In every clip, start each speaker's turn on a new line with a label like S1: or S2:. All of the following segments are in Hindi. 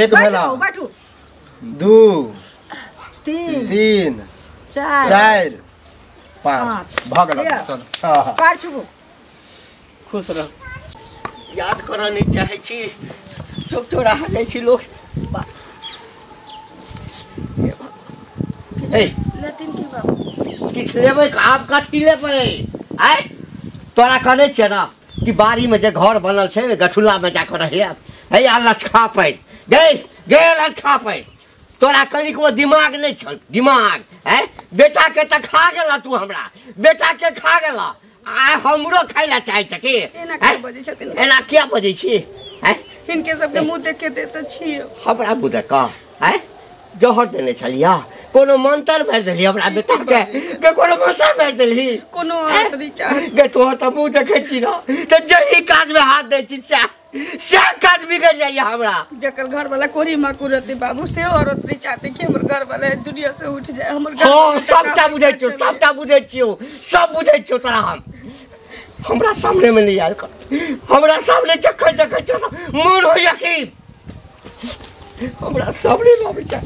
S1: एक भेला
S2: बैठू
S1: 2
S2: 3
S1: 3 4 5 भागल
S2: पार छुबो
S3: खुश रह
S4: याद करऽ नहीं चाहे छी चौक चौराहा जाय छी लोग ए
S2: लेटिन की बाबू
S4: किछ लेबै आप कथी लेबै आय तोरा कहने छै ना कि बाड़ी में जे घर बनल छै गठुल्ला में जाकर रहे हे आलस खा पड़ गे आलस खा पड़ तोरा कनिको दिमाग नहीं छल दिमाग है बेटा के त खा गेला तू हमरा बेटा के खा गेला आ हमरो खाइला चाहे छ की
S2: एना के बजै छथिन
S4: एना क्या बजै छी है
S2: इनके सबके मुंह देखे देते छी
S4: हमरा मुंह देख है जहर देने छलिया कोनो मंत्र मार देली हमरा बेटा के कोनो मंत्र मार देली
S2: कोनो अंतरी चाह
S4: गे तोहर त मुंह देखे छी ना त जही काज में हाथ दे छी से काज बिगड़ जाइए हमरा
S2: जकर घर वाला कोरी माकू रहते बाबू से औरत नहीं चाहते कि हमर घर वाला दुनिया से उठ जाए हमर घर
S4: हो सबटा बुझै छियो सब बुझै छियो तोरा हमरा सामने में नहीं आयल कर हमरा सामने देखे छियो मन हो यकीन हमरा सामने बाबू चा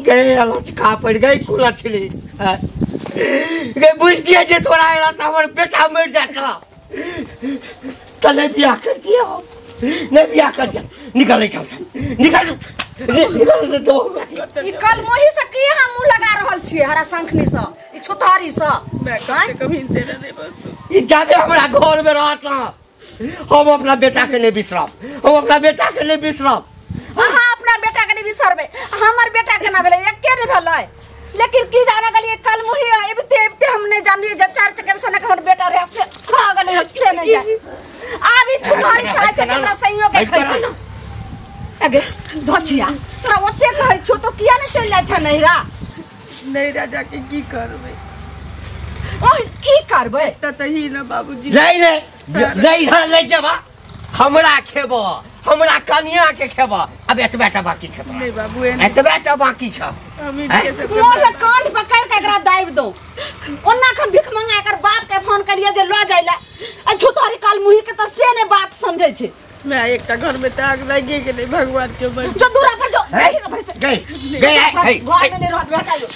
S4: गए अलच खा पड़ गई कुला छिली गे बुझतिए जे तोरा एला से हमर बेटा मर जाता तने बियाह कर दिया नहीं बियाह कर दिया निकल दो
S2: ई कल मोही से की हम मुंह लगा रहल छी हरा शंखनी से ई छोतारी से मैं कभी दे नहीं बस
S4: ई जाबे हमरा घर में रहत ना हम अपना बेटा के नहीं बिसरब
S2: हां अपना बेटा के नहीं बिसरबे हमर बेटा के ना भेले एके रे भेलै लेकिन की जाने गलिए कल मोही एबते हमने जानिए जे 4 चक्कर से हमर बेटा रे से खा गले से नहीं जाए आबी छोतारी चाहे छ हमरा संयोग के खै अगे धचिया तोरा ओते कहै छो तो किया ने चल जाय छ नैरा जाके की करबै ओह की करबै तही ना बाबूजी
S4: नहीं जबा हमरा खेबो हमरा कन्या के खेबो अब एतबेटा बाकी छ
S2: नहीं बाबू
S4: एतबेटा बाकी छ
S2: हम कैसे मोर कान पकड़ के एकरा दाइब दो ओना के भिख मंगा कर बाप के फोन करिए जे ल जाइला आ छोतारी काल मुही के त से ने बात समझै छै मैं एकटा घर में ताग लगे के नहीं भगवान के मन जो दूरा पर जो
S4: गई
S2: घर में नहीं रहत बेटा जो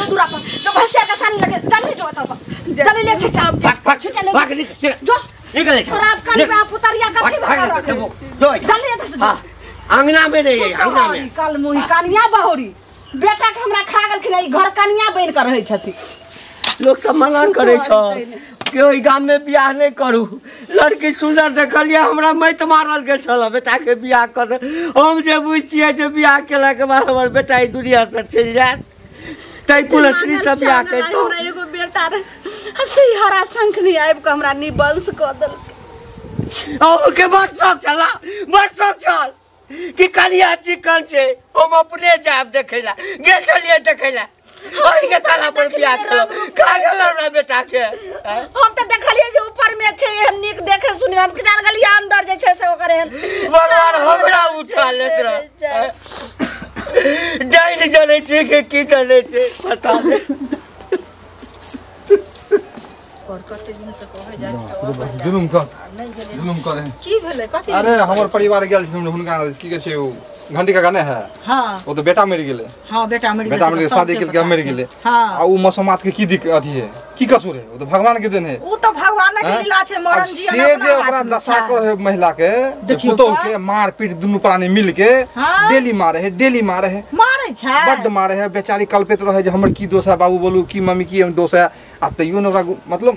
S2: दूरा पर तो भैंसिया के सन लगे चल जो त चल ले छ साहब
S4: भाग जो निकल
S2: और आप काली में आप उतरिया कथी भाग
S4: जो
S2: चल ले त
S4: अंगना में नहीं अंगना में
S2: काल मुही कन्या बहोरी बेटा के हमरा खा गेल कि घर कन्या बन के रहै छथि
S4: लोग सब मना करे छ केओ ई गाम में बियाह नहीं करू लड़की सुंदर देखलिए हमरा मैत मारल गेल छल बेटा के बियाह कर हम जे बुझतिए जे बियाह केला के बाद हमर बेटा ई दुनिया से चल जात तै कुलछनी से बियाह करतो
S2: हमरा एगो बेटा रे हसी हरा शंख नहीं आइब के हमरा निबंस क देल
S4: ओ के बड़ शौक चल कि कनिया चिकन छे हम अपने जाब देखैला गेल छलिए देखैला ओही के ताला पर बियाह करो खा गेल हमरा बेटा के
S2: हम त देखलिए जे ऊपर में छे हम निक देखे सुनि हम के जान गलिए अंदर जे छे से ओकर एहन
S4: भगवान हमरा उठा लेत रह डाइन जले छे के की जले छे पता नहीं
S2: और कते दिन से कहै जाय छै
S3: जुलुम कर
S2: की भेले कथि
S3: अरे हमर परिवार गेल छै हुनका की कहै छै ओ घंटी का गाने है
S2: हां
S3: वो तो बेटा मर गेले हां
S2: बेटा मर गेले
S3: शादी के मर गेले हां आ उ मसमात के की दिक्कत अथी है की कसूर है वो तो भगवान के देन है
S2: उ तो भगवान के लीला छै मरण जी
S3: से जे ओकरा दशा कर है महिला के पुतौ के मार पीट दुनु प्राणी मिल के डेली मारे है
S2: मारै छै
S3: बड मारे है बेचारी कल्पित रहे जे हमर की दोष है बाबू बोलू की मम्मी की दोष है आ तइयो न मतलब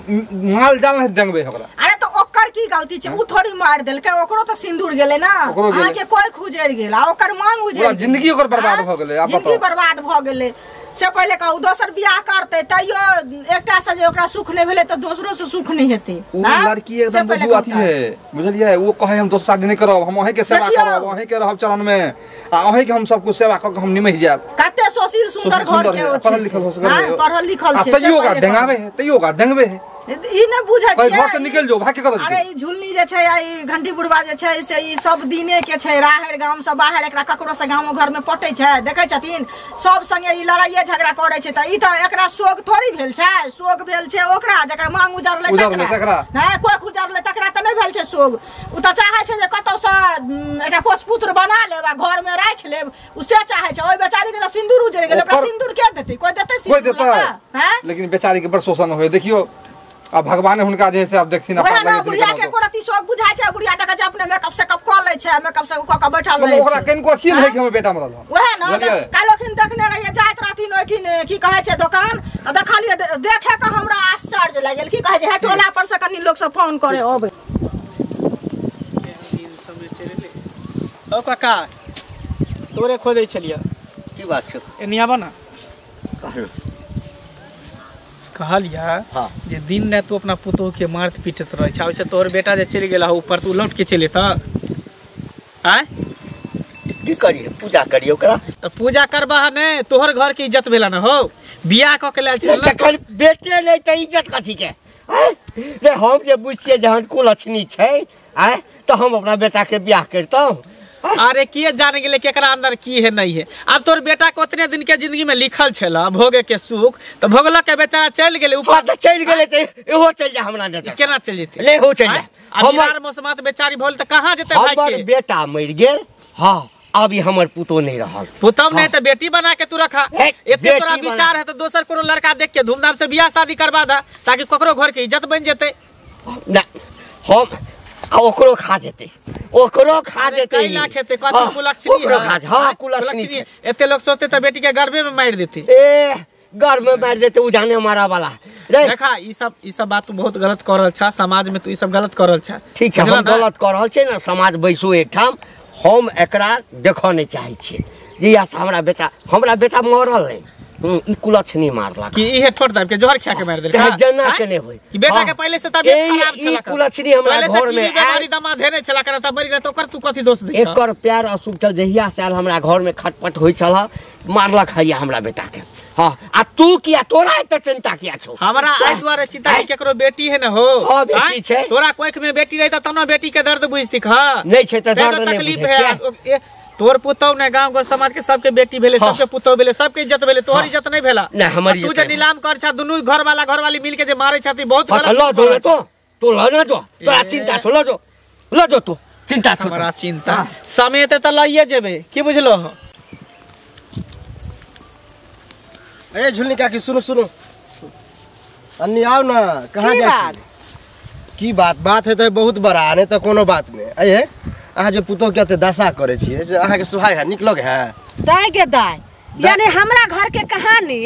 S3: माल जाल नहीं दंगबे हमरा
S2: अरे तो ओकर की गलती छै उ थोड़ी मार देल के ओकरो तो सिंदूर गेले ना आके कोई खुजर गेल आ ओकर मांग उजर
S3: जिंदगी ओकर बर्बाद भ गेले आप बताओ
S2: जिंदगी बर्बाद भ गेले से पहले कहू दोसर बियाह करते तइयो एकटा से जे ओकरा सुख नहीं भेले त दोसरो से सुख नहीं हेते
S3: उ लड़की एकदम बुझू अथी है बुझलिए वो कहे हम दोसर शादी नहीं करब हम अहे के सेवा करब अहे के रहब चरण में आ अहे के हम सब कुछ सेवा क के हम निमहि जाब
S2: कते सोशील सुंदर घर के
S3: पढ़ल लिखल हो सके
S2: पढ़ल लिखल छै
S3: तइयो का डेंगबे है
S2: ई न बुझै छै
S3: घर से निकल जो भाग के कदर
S2: अरे ई झुलनी जे छै ई घंटी बुढ़वा जे छै से ई सब दिने के छै राहर गांव से बाहर एकरा ककरो से गांव घर में पटै छै देखै छथिन सब संगे ई लड़ाइए झगड़ा करै छै त ई त एकरा शोक थोड़ी भेल छै शोक भेल छै ओकरा जकरा मांग उजरले तकरा नै कोइ उजरले तकरा त नै भेल छै शोक उ त चाहै छै जे कतौ से एकटा पोषपुत्र बना लेबा घर में राख देख ले उसे चाहे छै ओइ बेचारी के त सिंदूर उजड़ गेल ओकरा सिंदूर के देतै कोई देतै सिंदूर हैं
S3: लेकिन बेचारी के बड़ शोषण होय देखियो अब भगवान हुनका जे से अब देखथिन
S2: अपन लगे बुढ़िया के कोरती शौक बुझाय छै बुढ़िया देख छै अपने मेकअप से कप क लै छै मेकअप से क बैठल रहे
S3: ओकरा केन को छी है कि हमर बेटा मरल
S2: ओहे न कालोखिन देखने रहिए जाइत रहथिन ओठिन की कहै छै दुकान त देखलिए देखे के हमरा आश्चर्य लागल की कहै छै हे टोला पर से कनी लोग सब फोन करे अबे
S5: ओ काका तोरे खोदै छलिए
S4: की बात छै
S5: एनी आबा ना कहलिया
S4: हां
S5: जे दिन ने तू अपना पुतोह के मारत पीटत रह छै ओइसे तोहर बेटा जे चल गेला ऊपर तू लौट के चले त आय
S4: की करिए पूजा करिए ओकरा
S5: तो पूजा करबा ने तोहर घर के इज्जत भेला न हो बियाह क के लेल छल
S4: जखन बेटे नै त इज्जत कथि के रे हम जे बुझिए जहन कुलछनी छै आय तो हम अपना बेटा के बियाह करतौ
S5: अरे किए जान गेले केकरा अंदर की है नहीं है अब तोर बेटा को उतने दिन के जिंदगी में लिखल छला भोगे के सुख तो भोगला के बेचारा चल गेले ऊपर
S4: त चल गेले त एहो चल जा हमरा ने
S5: केना चल जेते
S4: ले हो चल जा
S5: हमर मौसमात बेचारी भोल त कहां जेते भाई के
S4: हमर बेटा मर गेल हां अभी हमर पुतो नहीं रहल
S5: पुतम नहीं तो बेटी बना के तू रखा एते तोरा विचार है तो दोसर कोनो लड़का देख के धूमधाम से बियाह शादी करवा दा ताकि ककरो घर के इज्जत बन जेते
S4: ना हम ओकरो खा जेते
S5: कैला खेते कथि कुलक्षणी
S4: ओकरो खा हां कुलक्षणी छै
S5: एते लोग सोचते त बेटी के गर्भे में मार देते
S4: ए घर में मार देते उ जाने मारा वाला रे
S5: देखा ई सब बात तू बहुत गलत कर रहल छ समाज में तू ई सब गलत कर रहल छ
S4: ठीक छै हम गलत कर रहल छै ना समाज बैसो एकठाम हम एकरा देखो नहीं चाहे छी जिया से हमरा बेटा मरल नहीं ई कुलछनी मारला
S5: कि ई ठोट दाब के जोहर खा के मार देल
S4: का जना के नहीं होय
S5: कि बेटा के पहले से तबियत खराब छला
S4: ई कुलछनी हमरा घर में
S5: बीमारी दमा धेने छला कर त मरि गए तो कर तू कथि दोष दे
S4: एकर प्यार अशुभ चल जहिया से आल हमरा घर में खटपट होय छला मारला खैया हमरा बेटा के हां आ तू किया तोरा एत चिंता किया छौ
S5: हमरा आई द्वारा चिंता है केकरो बेटी है न हो
S4: हां बेटी छै
S5: तोरा कोइख में बेटी रही त तनो बेटी के दर्द बुझती ह
S4: नहीं छै त दर्द नहीं बुझै
S5: तोर पुतौ ने गांव के समाज के सबके बेटी भेले सबके पुतौ भेले सबके इज्जत भेले तोहर इज्जत नहीं भेला
S4: ना हमर
S5: तू जे नीलाम कर छ दुनु घर वाला घर वाली मिल के जे मारे छथि बहुत गलत
S4: ल जो तो ल न जो तोरा चिंता छौ ल जो तू चिंता छौ
S5: हमरा चिंता समेत त लइए जेबे की बुझलो
S1: ए झुलनी काकी सुनो अन्नी आओ ना कहां जाय की बात है तो बहुत बड़ा नहीं तो कोनो बात नहीं अये अहाँ जो पुतो के दशा करे छिए जे अहाँ के सुहाय है निक लगे है
S2: दाय के दाय यानी हमरा घर के कहानी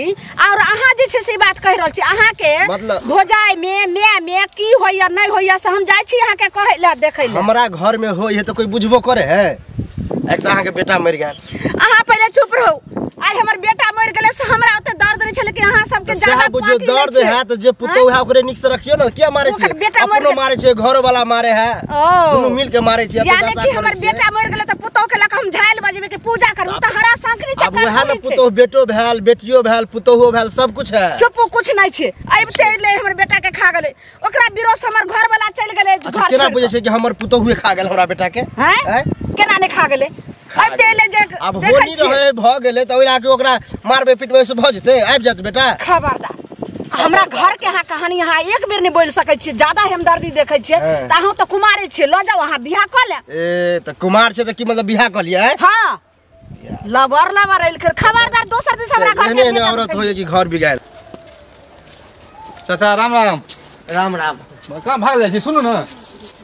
S2: और अहाँ जे छै से बात कह रहल छी अहाँ के
S1: मतलब
S2: भोजाई में की होय नहीं होय से हम जाय छी अहाँ के कहै ला देखै ला
S1: हमरा घर में होय है तो कोई बुझबो करे है एक तो अहाँ के बेटा मर गेल
S2: अहाँ पहले चुप रहो आई हमर बेटा मर गेले से हमरा ओते दर्द नहीं छले कि अहाँ सबके ज्यादा
S1: बुझो दर्द है तो जे पुतो है ओकरे निक से रखियो ना क्या मारे छी अपनो मारे छी घर वाला मारे है दोनों मिल के मारे छी
S2: यानी कि हमर बेटा मर गेले त पुतो के लक हम झाइल बजबे के पूजा करब त हरा सांकरी चक्कर
S1: अब वह ना पुतो बेटो भेल बेटियो भेल पुतोहो भेल सब कुछ है
S2: चुप कुछ नहीं छै आइबते ले हमर बेटा के खा गेले ओकरा विरोध हमर घर वाला चल गेले
S1: अच्छा केना बुझे छै कि हमर पुतोहुए खा गेल हमरा बेटा के
S2: हैं केना ने खा गेले आइबते ले जे
S1: अब होनी रहे भ गेले त ओइला के ओकरा मारबे पिटबे से भ जते आइब जात बेटा
S2: खबरदार हमरा घर के कहानी यहाँ एक बेर नहीं बोल सकै छी ज्यादा हमदर्दी देखै छी त अहाँ त कुमारे छी ल जाओ अहाँ बियाह क ले
S1: ए त कुमार छै त की मतलब बियाह क लिया है
S2: हां लवर एल कर खबरदार दोसर दिस हमरा घर
S1: के ने औरत होय कि घर बिगाड़
S3: चाचा राम
S4: राम
S3: कहां भाग जाय छी सुनु न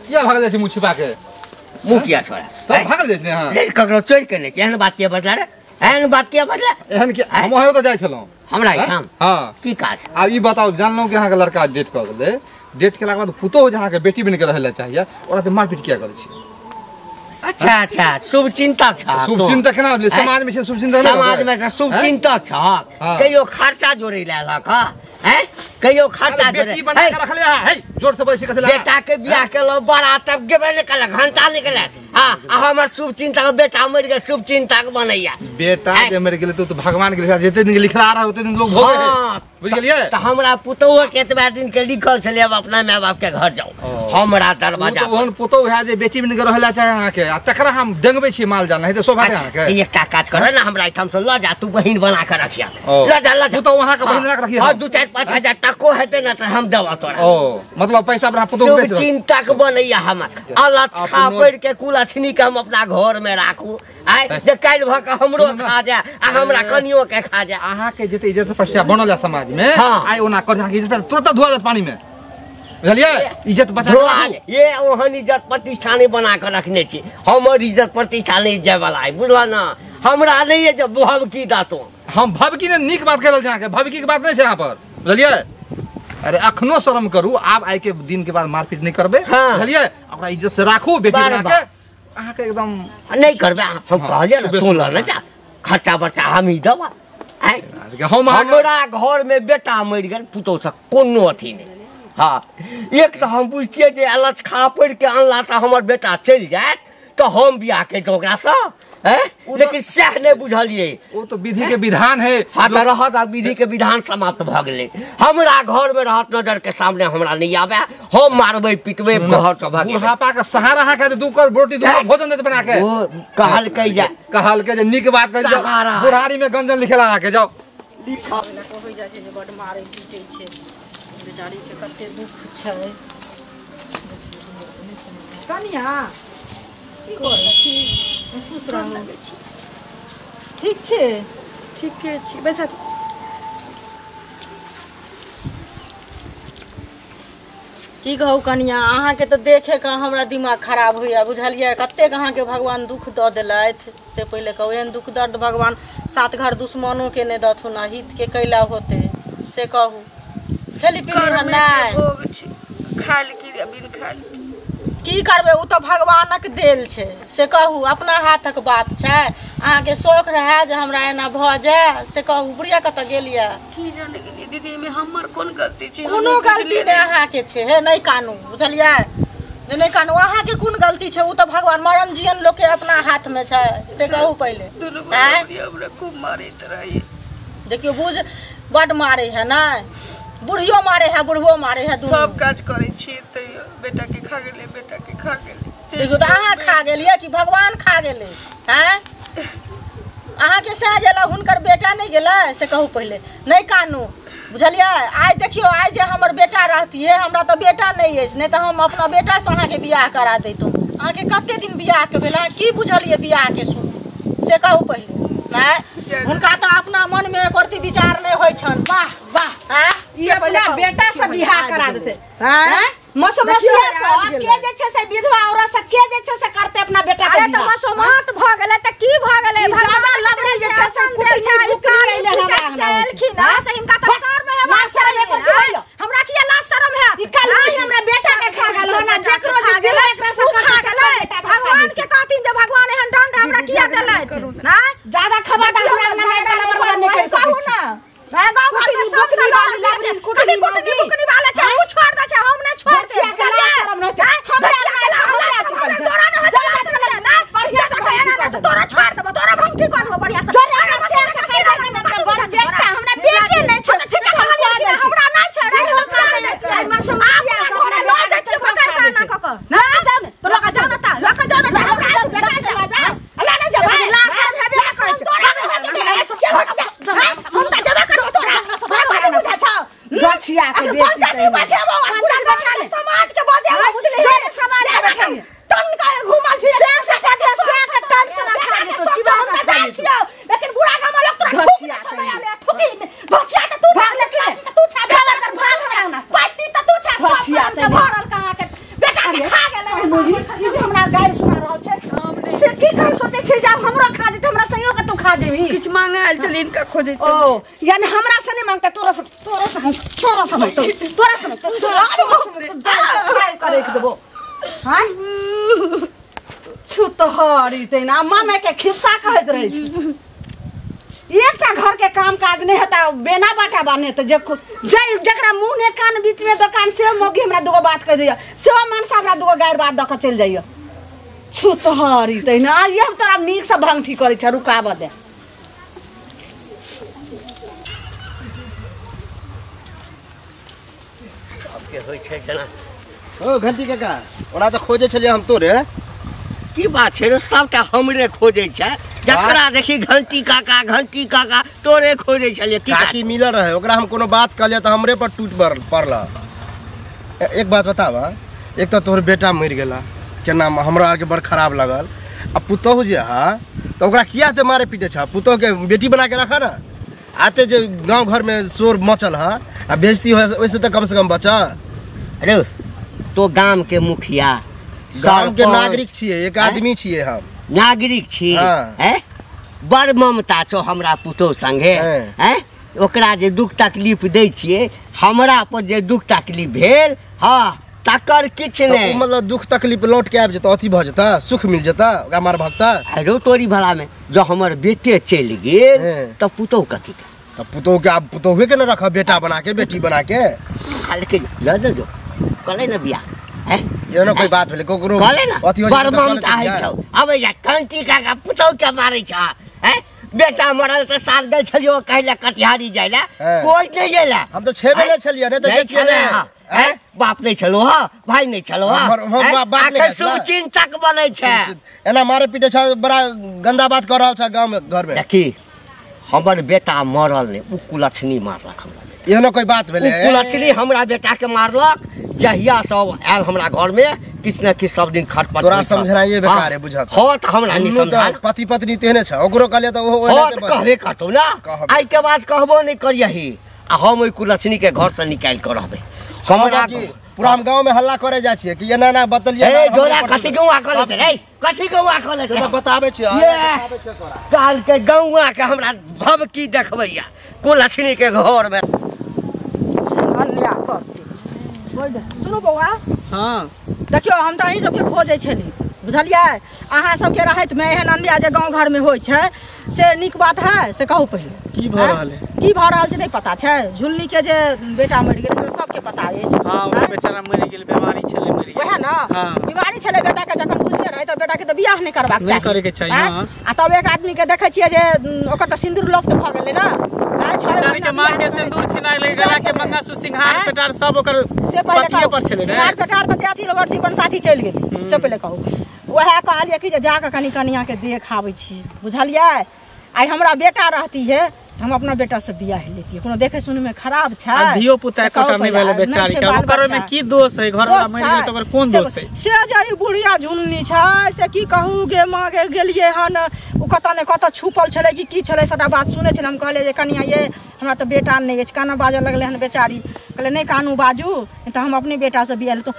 S3: किया भाग जाय छी मुंह छिपा के
S4: मुंह किया छोड़ा
S3: तो भाग जाय छी हां
S4: रे ककरो चोर के ने एहन बात के बदला रे एहन बात के बदला
S3: एहन के हम होय तो जाय छलो
S4: हमरा ठाम
S3: हां की
S4: काज
S3: अब ई बताओ जानलो कि अहाँ के लड़का डेट क गेले डेट केला के बाद पुतो जहाँ के बेटी बन के रहले चाहिए ओरा त मारपीट किया करे छी
S4: अच्छा शुभ चिंता छ
S3: शुभ चिंता केना समाज में से शुभ चिंता
S4: समाज में शुभ चिंता छ कहियो खर्चा जोड़े लाला का हैं कहियो खर्चा जोड़े
S3: बेटी बना के रखले है जोर से बोल कथला
S4: बेटा के बियाह केलो बड़ा तब गेबे निकल घंटा निकले हां हमर शुभ चिंता के बेटा मर गए शुभ चिंता के बनैया
S3: बेटा जे मर गेले तो भगवान के जेते दिन लिखला रहा होते दिन लोग भोगे बुझ गेलिए
S4: त हमरा पुतोह के एतबा दिन के लिखल छले अब अपना माय बाप के घर जाओ हमरा दरवाजा
S3: ओहन पुतोह है जे बेटी बन के रहला चाहे अहाँ के तकरा हम डेंगबे छी माल जान है तो शोभा अहाँ के
S4: एकटा काज करे ना हमरा ठाम से ल जा तू बहिन बना के रखिया ल जा
S3: पुतोह वहां के बहिन बना के रखिया
S4: हां 2-4-5 हजार टको हेते ना त हम देबा तोरा
S3: ओ मतलब मतलब पैसा बना पुतो
S4: शुभ
S3: बेच रहो
S4: चिंतक बनैया हमर अलच खा पड़ के कुल अछनी के हम अपना घर में राखू आय जे काल्हि भ के हमरो खा जाए आ हमरा कनियो के खा जाए
S3: अहाँ के जते इज्जत प्रतिष्ठा बनल है समाज में
S4: हाँ।
S3: आय ओना कर के इज्जत तुरंत धुआ जात पानी में बुझलिए इज्जत बचा के
S4: ये ओहन इज्जत प्रतिष्ठा नहीं बना के रखने छी हमर इज्जत प्रतिष्ठा नहीं जाय वाला है बुझला ना हमरा नहीं है जब भवकी दातो
S3: हम भवकी ने नीक बात करल जाके भवकी के बात नहीं छै यहाँ पर बुझलिए अरे अखनो शर्म करू आब आइ के दिन के बाद मारपीट नहीं करबे
S4: हाँ।
S3: बुझलिए ओकरा इज्जत से राखू बेटी
S4: बारे
S3: बना के अहाँ के एकदम
S4: नहीं करबे हम कहलिए ना तू ल ना जा खर्चा बर्चा हम ही दवा आय
S3: हम
S4: हमरा घर में बेटा मर गेल पुतो से कोनो अथी नहीं हाँ एक तो हम बुझतिए जे अलच खा पड़ के अनला से हमर बेटा चल जाए तो हम बियाह के तो ओकरा से लेकिन सह नहीं बुझलिए
S3: वो तो विधि के विधान है
S4: हाँ तो रहत विधि के विधान समाप्त भ गेले हमरा घर में रहत नजर के सामने हमरा नहीं आवे हम मारबे पिटबे घर से भाग
S3: बुढ़ापा का सहारा है के दू कर रोटी दू कर भोजन देते बना के
S4: वो कहल कह जाए
S3: कहल के जे नीक बात कर
S4: सहारा।
S3: बुढ़ारी में गंजन लिखेला के जाओ
S2: होइ जाइ छै जे बड मारै पीटै छै बेचारी के कते दुख छै कनिया की करै छी खुश रहू ठीक छै ठीके छी बैसा की कहू कनिया अहाँके तऽ देखे के हमरा दिमाग खराब होइया बुझलियै कतेक अहाँके भगवान दुख दऽ देलथि से पहिले कहू एहन दुख दर्द भगवान सात घर दुश्मनों के नहि दथुन आ हित के कैला होते से कहू खेली पीली नहि
S6: खाइल की बिन खाइल
S2: की करबै उ तऽ भगवानक देल छै से कहू अपना हाथक बात छै अहाँके शौक रहै जे हमरा एना भऽ जाए से कहू बुढ़िया कतऽ गेल यऽ
S6: की जाने गेलिए दीदी में हमर कोन गलती छै
S2: कोनो गलती नहि अहाँके छै हे नहि कानू बुझलियै जे नहि कानू अहाँके कोन गलती छै उ तऽ भगवान मरण जीवन लोक के अपना हाथ में छै से कहू पहिले
S6: दुनू भाई हमरा खूब मारैत रहिए
S2: देखियो बुझ बड मारे है ना बुढ़ियो मारे है बुढ़बो मारे है
S6: सब काज करै छी त बेटा के खा गेले
S2: देखियो तऽ अहाँ खा गेलिए कि भगवान खा गेले हैं अहाँ के सह गेला हुनकर बेटा नहीं गेला से कहू पहिले नहीं कानू बुझलिए आइ देखियो आइ जे हमर बेटा रहतिए हमरा तऽ बेटा नहीं अछि नहीं तऽ हम अपना बेटा से अहाँ के बियाह करा दैतौ अहाँ के कते दिन बियाह के भेला की बुझलिए बियाह के सुन से कहू पहिले नहीं हुनका तऽ अपना मन में एकोरती विचार नहीं होय छन वाह वाह हैं
S7: ये अपना बेटा से बियाह करा देते
S2: हैं
S7: मसमसिया सब के जे छै से विधवा औरत सब के जे छै से करते अपना बेटा के
S2: अरे तऽ मसोमात भ गेलै तऽ की भ गेलै
S7: ज्यादा लबड़े जे छै से फुटै छै उकाल
S2: चलखिन ना से हिनका तऽ शर्म है
S7: लाज शरम है कोन होइयो
S2: हमरा किया लाज शरम है
S7: निकल हमरा बेटा के खा गेल ना जेकरो जे गेलै एकरा से
S2: खा गेलै भगवान के कहथिन जे भगवान एहन दंड हमरा किया देलैथ ना
S7: ज्यादा खबरदार हमरा बेटा नहीं कर
S2: कहू ना गांव घर में सब से कुटनी कुटनी वाले छै उ छोड़ दे छै हम नहीं छोड़ दे हमरा तोरा न हो चला ना बढ़िया से कहना ना तोरा छोड़ देबो तोरा हम ठीक कर देबो बढ़िया से
S7: बेटा हमरा बेटे नहीं छै ठीक है
S2: हमरा ना छोड़ आई मसमासिया हमरा लो जति पकड़ का ना कक ना जाओ तो लगा जाओ ना हमरा बेटा चला जा अल्लाह ने जब लाश हेबे कर तोरा न हो चला हम त जबा कर तोरा बुझा छ
S7: गछिया के बेटी
S2: बैठेबो समाज के बजेबो बुझले समाज के टन का घुमल फिरे से के टन से ना खा ले तो चिबा हम जाय छियो लेकिन बुढ़ा का लोग तोरा ठुकी गछिया त तू भाग ले तू छा खबर भाग ना पाती त तू छा
S7: गछिया त
S2: भरल कहां के बेटा के खा गेले
S7: ई हमरा गाय सुना रहल छै
S2: से की कर सोचे छै जब हमरो खा दे हमरा संयोग के तू खा देबी
S6: किछ मांगाइल चल इनका खोजे
S7: ओ यानी हमरा से नहीं मांगता तोरा से करे के देबो हां छुतहरी तेना मामा के खिस्सा कहत रहे छी एकटा घर के काम काज नहीं होता बेना बाटा बाने तो जकरा मुंह ने कान बीच में दुकान से मोगी हमरा दुगो बात कह दिया से मन से हमरा दुगो गायर बात द के चल जाइयो छुतहरी तेना ये तोरा नीक से भंगठी करे छ रुकाब दे
S4: के होय छै ना
S1: ओ घंटी काका ओना तऽ खोजे छलियै हम तोरे
S4: की बात छै रे सबटा हमरे खोजे छै जकरा देखी घंटी काका तोरे खोजे छलिए
S1: काकी मिलल रहे ओकरा हम कोनो बात कहलिए तऽ हमरे पर टूट पड़ला एक बात बतावा, एक तो तोहर बेटा मर गेला के नाम हमरा आर के बड़ खराब लगल। अब पुतोह जे हा तो ओकरा किया ते मारे पीटे छा? पुतोह के बेटी बना के रखा ना। आते जो गांव घर में शोर मचल हा आ बेइज्जती हो वैसे तो कम से कम बचा।
S4: अरे तो गांव के मुखिया
S1: गांव के नागरिक छिए, एक आदमी छिए हम।
S4: नागरिक छी
S1: हाँ।
S4: हैं? बड़ ममता छो हमरा पुतोह संगे हैं? ओकरा जे दुख तकलीफ दै छिए, हमरा पर जे दुख तकलीफ भेल हाँ तकर किछ नहीं।
S1: मतलब दुख तकलीफ लौट के आबि जता, अथी भ जता, सुख मिल जता, ओकरा मार भक्ता।
S4: अरे तोरी भला में जो हमर बेटे चल गेल तब पुतोह कथी के?
S1: तब पुतोह के आप पुतोह के न रखा, बेटा बना के, बेटी बना के।
S4: हाल के ल दे जो कले न बिया हैं?
S1: ये न कोई बात भेले कोकरो
S4: कले न
S1: अथी हो
S4: बड़ ममता है छौ। अबे या कंटी का पुतोह के मारै छ हैं? बेटा मरल त साल गल छलियो कहला कटिहारी जाइला, कोई नहीं गेला।
S1: हम तो 6 महीने छलिए ने, तो जे छले
S4: हैं? बाप नहीं छलो हा, भाई नहीं छलो हा, बाप नहीं शुभ चिंतक बनै छै।
S1: एना मारे पीटे छ, बड़ा गंदा बात कर रहल छ गांव में घर में।
S4: देखी हमर बेटा मरल ने उ कुलछनी मारलक हमरा।
S1: ये न कोई बात भेले,
S4: कुलछनी हमरा बेटा के मारलक। जहिया सब आयल हमरा घर में किछ न किछ सब दिन खटपट।
S1: तोरा समझनाइए बेकार है, बुझत
S4: हो त हमरा नहीं समझा।
S1: पति पत्नी तेहने छ, ओकरो कहले त
S4: हो त कहबे करतो ना। आई के बाद कहबो नहीं करियही आ हम ओइ कुलछनी के घर से निकाल के रहबे। हमरा
S1: पूरा हम गांव में हल्ला करे जा छिए कि एना ना बतलिए।
S4: ए जोरा कथि गौआ करे रे? कथि गौआ करे
S1: से बताबे छिए।
S4: काल के गौआ के हमरा भवकी देखबैया कुलछनी के घर में।
S7: अन्या करती बोल दे। सुनो बौआ,
S5: हाँ
S7: देखियो हम तो अहीं सबके खोजे छली, बुझलिए? अहाँ सबके रहत में एहन अन्या जे गांव घर में होइ छै से नीक बात है से कहू पहले।
S5: की भ रहल है?
S7: की भ रहल छै नहीं पता छै? झुल्ली के जे बेटा मर गेल से सबके पता अछि।
S5: हाँ वो बेचारा मर गेल, बीमारी छले मर गेल।
S7: वह ना
S5: हाँ।
S7: बीमारी छले बेटा के, जखन बुझले रहे तो बेटा के तो बियाह नहीं करबाक
S5: नहीं करे के चाहिए। हाँ।
S7: आ तब एक आदमी के देखे छिए जे ओकर तो सिंदूर लुप्त भ गेलै ना।
S5: बेचारी के मां के सिंदूर छिनाय ले गला के मंगलसूत्र सिंगार पेटार सब ओकर
S7: से पहले
S5: पतिये पर छले रे।
S7: सिंगार पेटार त जाति लोग जीवन साथी चल गेल से पहले कहू। वह कहलिए कि जे जाके कनी कनिया के देख आबै छी, बुझलिए? आई हमरा बेटा रहती है हम अपना बेटा से बियाह लेती है। कोनो देखे सुने में खराब छै?
S5: धियो पुता कटर नहीं भेले बेचारी के, ओकर में की दोष है? घर वाला मर गेल त ओकर कोन दोष है?
S7: से जे बुढ़िया झुलनी छै से की कहू गे मां के गेलिए हन, उ कत ने कत छुपल छले कि छले सदा बात सुने छले। हम कहले जे कनिया ये हमरा तो बेटा नहीं है, काना बाजे लगले हन बेचारी। कहले नहीं कानू बाजू त हम अपने बेटा से बियाह ले। तो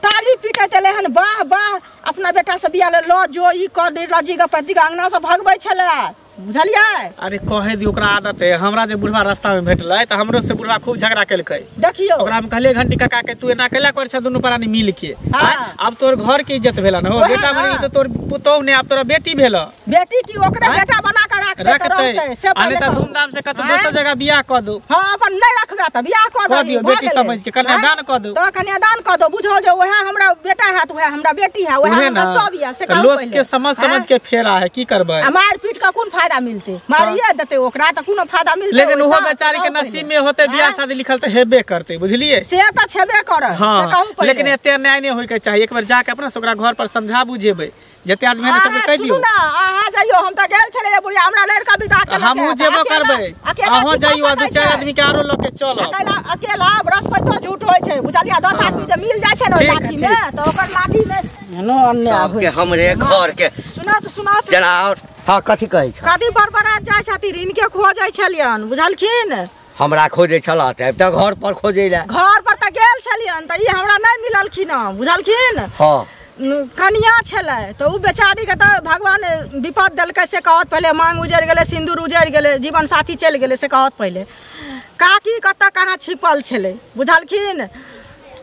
S7: ताली पीटे चले हन, वाह वाह अपना बेटा से बियाह ले लो जो ई कर दे रजी का पति का अंगना से भगबै छले, बुझलिए?
S5: अरे कहे दी ओकरा आदत है। हमरा जे बुढ़वा रास्ता में भेटलै त हमरो से बुढ़वा खूब झगड़ा केलकै।
S7: देखियो
S5: ओकरा हम कहले घंटी काका के तू एना कैला कर छ दुनु प्राणी मिल के।
S7: हाँ।
S5: अब तोर घर के इज्जत भेला न हो, बेटा मर गेल त तोर पुतौह ने अब तोरा बेटी भेल।
S7: बेटी की ओकरे बेटा बना के रखते से
S5: आने त धूमधाम से कत दोसर जगह बियाह क दो।
S7: हां अपन नहीं रखबे त बियाह क
S5: दियो, बेटी समझ के कन्यादान क दो।
S7: तो कन्यादान क दो, बुझो जो वह हमरा बेटा है तो वह हमरा बेटी है, वह हमरा सब है से कहू
S5: लोग के समझ के फेरा है, की करबै?
S7: मार पीट का कोन फायदा मिलते? मारिए देते ओकरा त कोनो फायदा मिलते?
S5: लेकिन वो बेचारी के नसीब में होते बियाह शादी लिखल त हेबे करते, बुझलिए?
S7: से त छेबे करे से कहू पहिले।
S5: लेकिन एते अन्याय नहीं होय के चाहिए। एक बार जाके अपना से ओकरा घर पर समझा बुझेबै, जते आदमी ने सब कह दियो।
S7: सुन ना अहाँ जाइयो, हम त गेल छले बुढ़िया हमरा लड़का विदा के।
S5: हमहू जेबो करबै, अहाँ जाइयो, दू चार आदमी के आरो लके चलब।
S7: अकेला बृहस्पति तो झूठ होय छै, बुझलिया? 10 आदमी जे मिल जाय छै न लाठी में त ओकर लाठी में नो अन्याय
S4: सबके हमरे घर के
S7: सुना
S4: जना। हाँ कथी कहै छ?
S7: कथी बरबरात जाय छथिन, इनके खोजै छलियन, बुझलखिन?
S4: हमरा खोजे छला त त घर पर खोजे ला।
S7: घर पर त गेल छलियन त ई हमरा नहीं मिललखिन, बुझलखिन?
S4: हाँ
S7: कनिया छले तो उ बेचारी के तो भगवान विपद देलकै से कहत पहले मांग उजड़ गेले, सिंदूर उजड़ गेले, जीवन साथी चल गेले से कहत पहले। काकी कत कहाँ छिपल छले, बुझलखिन?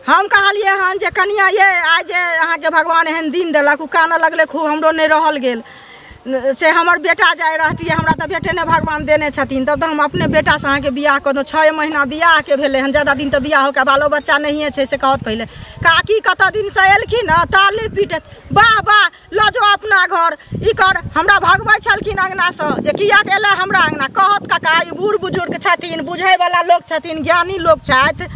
S7: हम कहलिए हन जे कनिया ये आज अहाँ के भगवान एहन दिन देलक, उ काना लगले खूब, हमरो नहीं रहल गेल से हमर बेटा जाय रहती है, हमरा तो बेटे ने भगवान देने छथिन। तब तो हम अपने बेटा से अहाँ के बियाह कर दो। 6 महीना बियाह के भेले हन, ज्यादा दिन तो बियाह हो के बालो बच्चा नहीं है से कहत पहले। काकी कत दिन से एलखिन ताली पीटत, वाह वाह लो जो अपना घर ई कर, हमरा भगबै छलखिन अंगना से जे किया गेले हमरा अंगना। कहत काका ई बूढ़ बुजुर्ग छथिन, बुझै वाला लोग छथिन, ज्ञानी लोग छथि।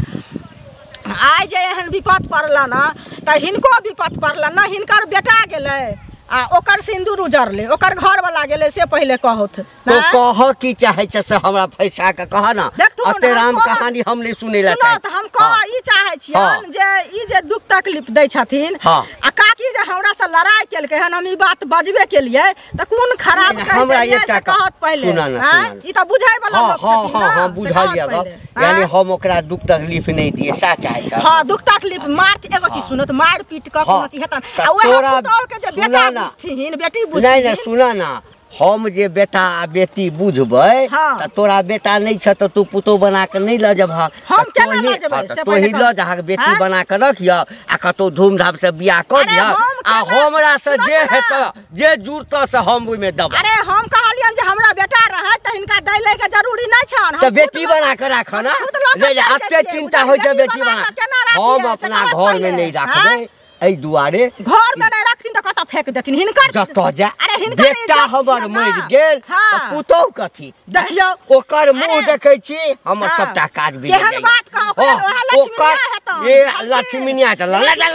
S7: आइ जे एहन विपद पड़ल न त हिनको विपद पड़ल न, हिनकर बेटा गेलै आ ओकर सिंदूर उजरले ओकर घर वाला गेले से पहले कहत
S4: तो कह की चाहे छ से हमरा पैसा के कह ना अते राम कहानी हम नहीं सुने ला
S7: सुनो त हम कह ई चाहे छियन जे ई जे दुख तकलीफ दै छथिन आ काकी जे हमरा से लड़ाई केलकै हन हम ई बात बजबे केलिए त कोन खराब
S4: हमरा एकटा
S7: कहत पहले
S4: सुना ना
S7: ई त बुझाय वाला लोग छथिन
S4: हां बुझाइए यानी हम ओकरा दुख तकलीफ नहीं दिए सा चाहे छ
S7: हां दुख तकलीफ मार एगो चीज सुनो त मार पीट क कोनो चीज हेतन आ ओहे पुतौ के जे बेटा बुझथिन बेटी बुझथिन
S4: नहीं सुना ना हम जे बेटा आ बेटी बुझबै त तोरा बेटा नहीं छ त तू पुतो बना के नहीं ल जब
S7: हम केना ल जबै से
S4: तो ही ल जहा बेटी बना के रखिया आ कतो धूमधाम से बियाह कर दिया आ हमरा से जे हेत जे जुड़त से हम ओइ में दब
S7: अरे हम कहलियन जे हमरा बेटा रहे त हिनका दै ले के जरूरी नै छन
S4: त बेटी बना के राख ना नहीं अते चिंता होय छै बेटी बना हम अपना घर में नहीं राखबै ऐ दुआरे
S7: घर में नहीं रखथिन त कत फेक देथिन हिनकर
S4: जत जा
S7: अरे हिनकर
S4: बेटा हमर मर गेल त पुतो कथी
S7: देखियो
S4: ओकर मुंह देखै छी हमर सबटा काज बिगड़
S7: केहन बात कहौ ओहे लक्ष्मीनिया हेत
S4: ये लक्ष्मीनिया त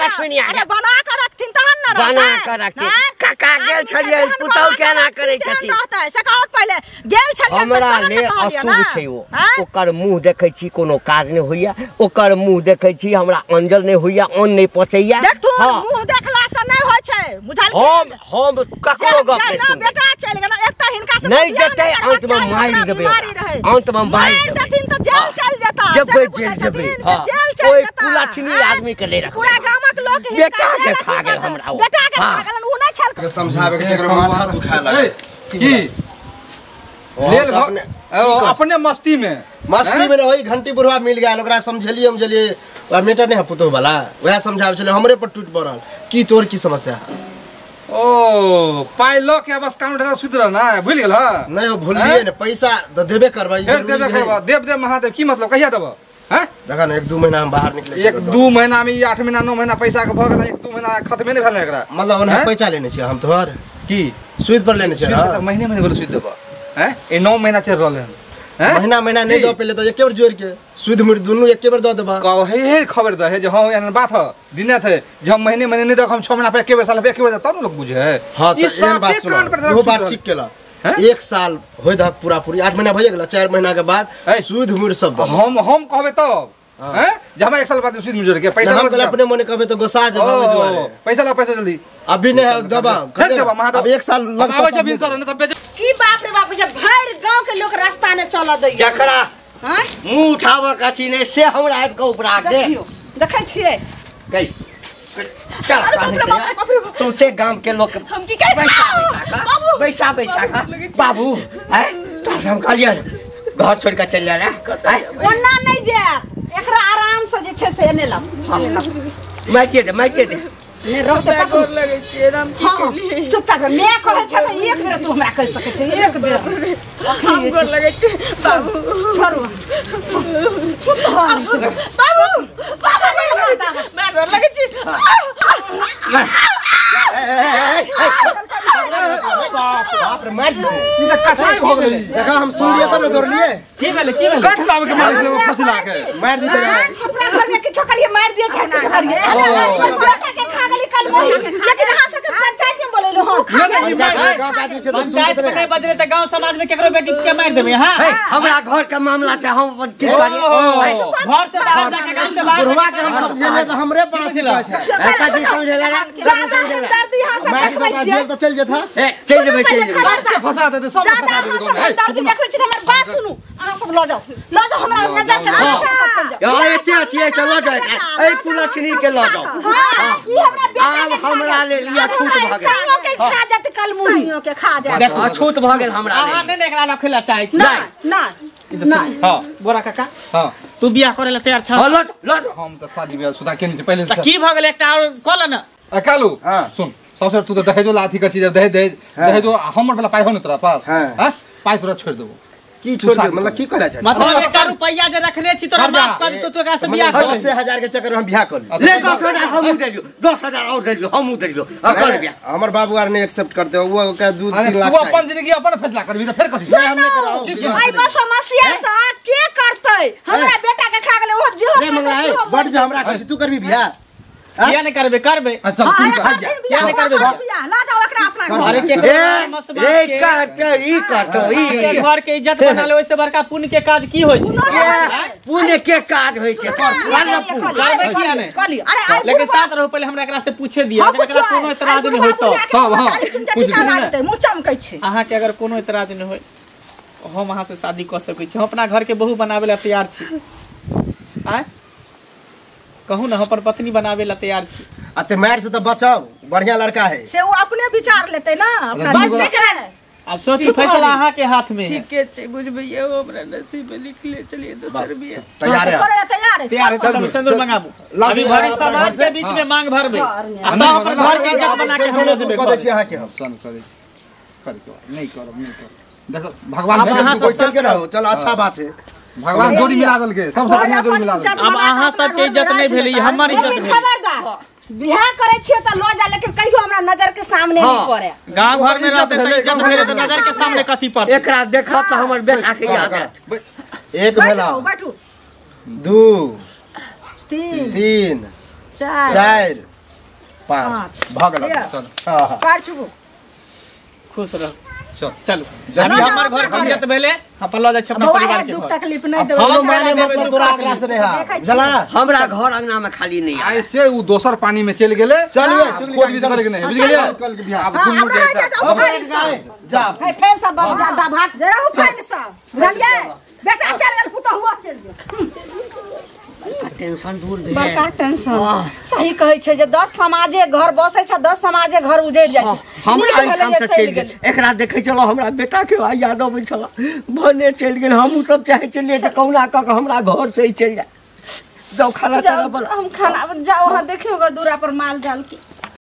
S4: लक्ष्मीनिया
S7: अरे बना के रखथिन तहन न
S4: बना के रखथिन काका गेल छलिए पुतो केना करै छथिन
S7: से कहत पहले गेल छलिए
S4: हमरा ले अशुभ छै ओ ओकर मुंह देखै छी कोनो काज नै होइया ओकर मुंह देखै छी हमरा अंजल नै होइया अन्न नै पचैया
S7: मुंह देखला से नहीं होय छै बुझल
S4: हम ककरो गप नै सुन
S7: बेटा चल गेल एकटा हिनका से
S4: नहीं जेतै अंत में मारि देबै अंत में मारि
S7: देथिन त जेल चल जेता
S4: जेबै जेल जेबै
S7: जेल चल
S4: कोई
S7: जेता
S4: कुलछनी आदमी के ले रख
S7: पूरा गामक लोग
S4: बेटा के खा गेल हमरा
S7: बेटा के खा गेल उ नै छल
S1: के समझावे के चक्कर में माथा दुखा लगे
S3: की अपने मस्ती में
S1: वही घंटी बुढ़वा मिल गया ओकरा समझलिए और मीटर नहीं है पुतो वाला वह समझावे चले हमरे पर टूट पड़ल की तोर की समस्या
S3: ओ पाई लो के बस काउंट ढेरा सुधर ना भूल गेल ह
S1: नहीं हो भूलिए ने पैसा तो देबे करबा
S3: देबे करबा देव महादेव की मतलब कहिया देबो हैं
S1: देखा ना 1-2 महीना हम बाहर निकले
S3: 1-2 महीना में 8 महीना 9 महीना पैसा के भ गेल 1-2 महीना खत्म नहीं भेल एकरा
S1: मतलब ओने पैसा लेने छी हम तोहर
S3: की
S1: सुद पर लेने छी
S3: महीने महीने बोले सुद देबो हैं ए 9 महीना चल रहले
S1: महीना नहीं दो पहले तो एक बार जोड़ के सुध मुड़ दोनों एक बार दो देबा
S3: कहे खबर दे जे हां एन बात ह दिन थे जब महीने महीने नहीं दो हम 6 महीना पे एक बार साल पे एक बार तब लोग बुझे
S1: हां तो एन बात सुनो वो बात ठीक केला 1 साल होय द पूरा 8 महीना भइए गेल 4 महीना के बाद सुध मुड़ सब
S3: हम कहबे तब हैं जब हम 1 साल बाद सुध मुड़ जोड़ के पैसा
S1: हम अपने मने कहबे तो गोसा जवाब दुआरे
S3: पैसा जल्दी
S1: अभी नहीं दबा अब 1 साल
S3: लगावे छ 20 साल न तब
S2: की बाप रे बाप जे भर गांव के लोग रास्ता ने चल दै
S4: जकरा मुंह उठावा कथी ने से हमरा आब के उपरा दे
S2: देखै छियै
S4: गई तुमसे गांव के लोग
S2: हम की कह
S4: पैसा का बाबू हैं तो हम कहलिए घर छोड़ के चल जा
S2: ओना नहीं जात एकरा आराम से जे छै से ने लब
S4: माइके दे
S2: ने रहते
S6: डर लगे छै राम की
S2: हां चुप कर मैं कहै छ त एक बेर तू हमरा कह सकै छै एक बेर
S6: हम डर लगे छै बाबू
S2: छोड़ो चुप बाबू बाबा
S6: मैं डर लगे छै
S1: बाप रे मार दी
S3: ई त कसाई भ गेलै
S1: देखा हम सुन लिए तब न दौड़ लिए
S5: की भेले
S3: कठ लावे के मार दिले फसिला के
S1: मार दी तेरे
S2: अपना घर में किछो करिए मार दिए छै किछो करिए बेटा के खा गेली कल लेकिन हां से पंचायत में बोलेलो हां
S1: गांव के आदमी से
S5: पंचायत में नहीं बदले त गांव समाज में केकरो बेटी के मार देबे हां
S4: हमरा घर का मामला छै हम अपन की
S5: घर से बाहर जाके गांव से बाहर
S1: बुढ़वा के हम समझेले तो हमरे पड़ा छै
S4: ऐसा नहीं समझेला ना
S2: दर्द यहां से
S1: मार दी जेल तो चल जेथा
S4: चल जेबै
S3: सबके फंसा दे सब फंसा दे
S2: दर्द देखै छी हमर बात सुनू अहाँ सब ल जाओ हमरा नजर के सामने चल जाओ
S4: यार एते अथिए चलो जाए ए कुलछनी के ल जाओ
S2: ई हमरा
S4: आब हमरा ले लिया छूट भ गेल
S2: सइयों के खा जात कल मुहियों के खा जात
S4: छूट भ गेल हमरा
S5: अहाँ
S4: ले
S5: ने एकरा रखेला चाहै छी
S2: ना
S3: हां
S5: बोरा काका
S3: हां
S5: तू बियाह करे ला तैयार छ
S4: लट
S3: हम त शादी बियाह सुधा केनी पहले
S5: त की भ गेल एकटा और कल न
S3: कालू सुन सबसे तू तो दहेजो लाथी कसी दहेजो हमर वाला पाई हो न तोरा पास हां पाई तोरा छोड़ देबो
S1: की छोड़ दे मतलब की करे छै
S5: मतलब 1 रुपया जे रखने छी तोरा बाप कर तो तोरा से बियाह कर
S1: 10,000 के चक्कर में हम बियाह कर ली
S4: ले 10,000 हम दे दियो 10,000 और दे दियो हम दे दियो कर बियाह
S1: हमर बाबू आर नहीं एक्सेप्ट करते वो का 2-3 लाख
S3: तू अपन जिंदगी अपन फैसला करबी त फेर कसी
S1: हम नहीं कराओ
S2: आई बस समस्या से के करतै हमरा बेटा के खा गेले ओ जो
S1: रे मंगला है बड जे हमरा कहै तू करबी बियाह
S5: किया नहीं करबे करबे
S3: अच्छा तू कहा जा
S5: किया नहीं करबे
S2: ला जाओ एकरा अपना घर
S5: अरे के
S4: ए काटो ई
S5: घर के इज्जत बना ले ओइसे बड़का पुण्य के काज की होय छै
S4: पुण्य के काज होय छै
S5: करबे किया नहीं
S2: कली अरे
S5: लेकिन साथ रहो पहले हमरा एकरा से पूछे दिया अगर एकरा कोनो इतराज नहीं होय तो
S3: तब हां
S2: कुछ मुंह चमकै छै
S5: अहाँ के अगर कोनो इतराज नहीं होय हम अहाँ से शादी कर सकै छी हम अपना घर के बहू बनावे ला तैयार छी आय कहूँ ना हम अपन पत्नी बनावे ला तैयार छी
S1: आ ते मार से तो बचाओ बढ़िया लड़का है
S2: से वो अपने विचार लेते ना अपना बस देख रहे हैं
S5: अब सोची फैसला अहाँ के हाथ में है
S6: ठीक है बुझबे ये वो हमरा नसीब में लिख ले चलिए दोसर भी है
S1: तैयार है
S5: तैयार है चलो सिंदूर मंगाबू अभी भरी समाज के बीच में मांग भरबे अब तो अपन घर के इज्जत बना के हम देबे
S1: कह दै छी अहाँ के हम
S3: सन करे नहीं करो देखो भगवान
S1: अब अहाँ सब चल के रहो चल अच्छा बात है
S3: भगवान जोड़ी मिला दल के सब बढ़िया जोड़ी मिला दल
S5: अब अहाँ सब के इज्जत नहीं भेली हमर इज्जत भेली
S7: खबरदार बियाह करे छिए त लो जा लेकिन कहियो हमरा नजर के सामने नहीं पड़े
S5: गांव घर में रहते तो इज्जत भेले तो नजर के सामने कथी पर
S4: एकरा देखा त हमर बेटा के याद आत
S1: एक भेला
S2: बैठू
S1: 2
S2: तीन
S1: 3
S2: चार
S1: 4 5 भगल हां
S2: पार चुगो
S5: खुश रहो
S3: चल
S5: चलो अभी हमर घर के इज्जत भेले अपन लो जाय छै अपना परिवार के
S2: दुख
S5: घर
S2: तकलीफ नहीं देबे
S1: हम माने मतलब तोरा एकरा से रहा जला
S4: हमरा घर अंगना में खाली नहीं आए
S3: ऐसे वो दोसर पानी में चल गेले
S1: चलिए
S3: खोज भी करे के नहीं बुझ गेलिए
S1: कल के बियाह
S3: अब दुनू जैसा
S1: जा
S7: है फेर सब ज्यादा भाग
S2: जरा उफान सब बुझलिए बेटा चल गेल पुतो हुआ चल गेल
S4: टेंशन दूर भे
S7: बड़का टेंशन सही कहै छै जे 10 समाजे घर बसै छै 10 समाजे घर उजड़ जाइ छै
S4: हमरा एठाम से चल गेल एकरा देखे चलो हमरा बेटा के याद अबै छला भने चल गेल हमहू सब चाहे चलिए जे कौना क के हमरा घर से ही चल जाए जाओ खाना
S7: हम खाना जाओ वहां देखियोगा दूरा पर माल जाल के